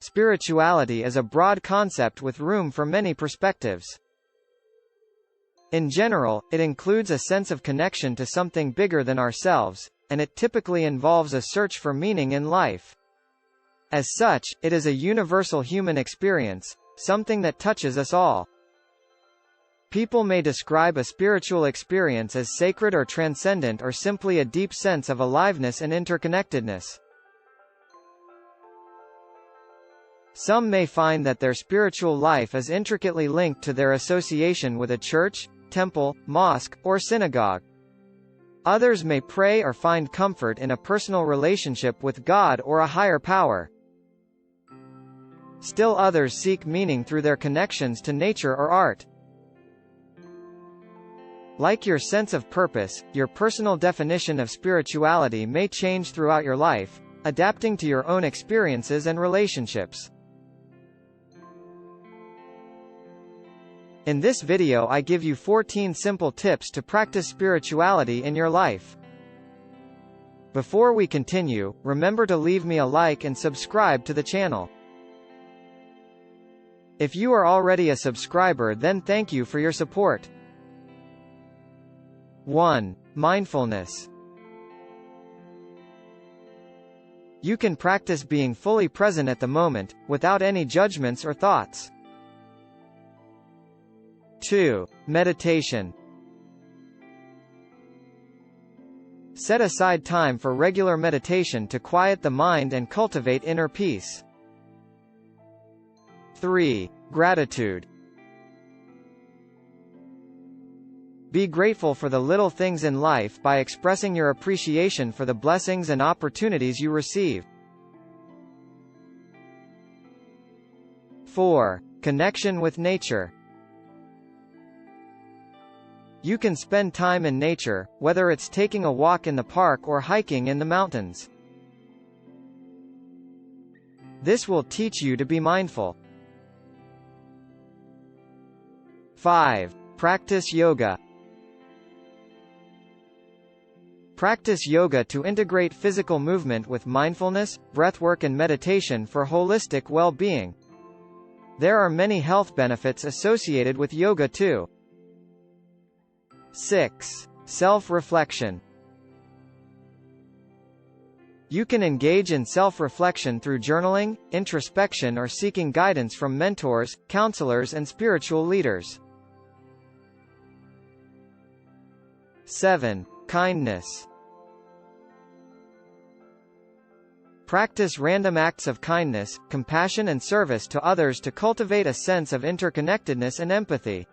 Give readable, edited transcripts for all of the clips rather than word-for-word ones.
Spirituality is a broad concept with room for many perspectives. In general, it includes a sense of connection to something bigger than ourselves, and it typically involves a search for meaning in life. As such, it is a universal human experience, something that touches us all. People may describe a spiritual experience as sacred or transcendent, or simply a deep sense of aliveness and interconnectedness. Some may find that their spiritual life is intricately linked to their association with a church, temple, mosque, or synagogue. Others may pray or find comfort in a personal relationship with God or a higher power. Still others seek meaning through their connections to nature or art. Like your sense of purpose, your personal definition of spirituality may change throughout your life, adapting to your own experiences and relationships. In this video I give you 14 simple tips to practice spirituality in your life. Before we continue, remember to leave me a like and subscribe to the channel. If you are already a subscriber, then thank you for your support. 1. Mindfulness. You can practice being fully present at the moment, without any judgments or thoughts. 2. Meditation. Set aside time for regular meditation to quiet the mind and cultivate inner peace. 3. Gratitude. Be grateful for the little things in life by expressing your appreciation for the blessings and opportunities you receive. 4. Connection with nature. You can spend time in nature, whether it's taking a walk in the park or hiking in the mountains. This will teach you to be mindful. 5. Practice yoga. Practice yoga to integrate physical movement with mindfulness, breathwork and meditation for holistic well-being. There are many health benefits associated with yoga too. 6. Self-reflection. You can engage in self-reflection through journaling, introspection or seeking guidance from mentors, counselors and spiritual leaders. 7. Kindness. Practice random acts of kindness, compassion and service to others to cultivate a sense of interconnectedness and empathy.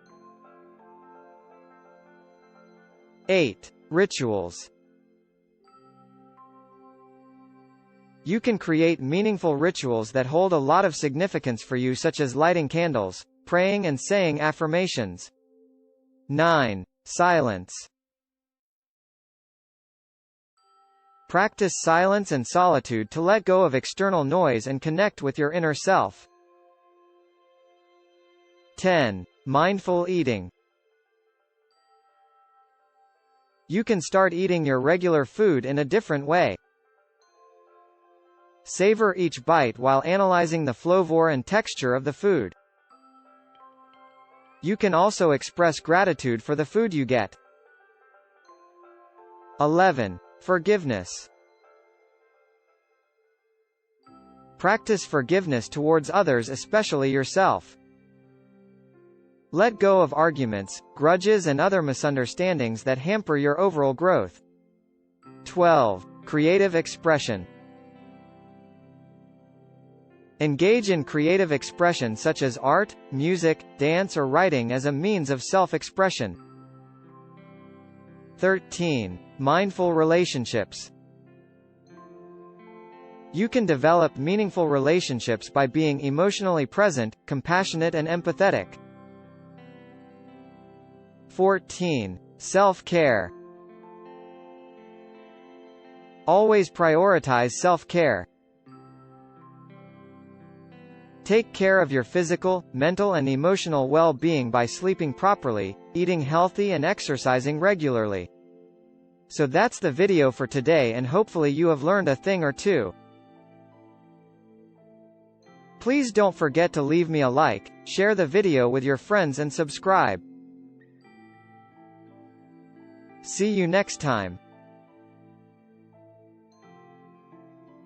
8. Rituals. You can create meaningful rituals that hold a lot of significance for you, such as lighting candles, praying and saying affirmations. 9. Silence. Practice silence and solitude to let go of external noise and connect with your inner self. 10. Mindful eating. You can start eating your regular food in a different way. Savor each bite while analyzing the flavor and texture of the food. You can also express gratitude for the food you get. 11. Forgiveness. Practice forgiveness towards others, especially yourself. Let go of arguments, grudges and other misunderstandings that hamper your overall growth. 12. Creative expression. Engage in creative expression such as art, music, dance or writing as a means of self-expression. 13. Mindful relationships. You can develop meaningful relationships by being emotionally present, compassionate and empathetic. 14. Self-care. Always prioritize self-care. Take care of your physical, mental and emotional well-being by sleeping properly, eating healthy and exercising regularly. So that's the video for today, and hopefully you have learned a thing or two. Please don't forget to leave me a like, share the video with your friends and subscribe. See you next time.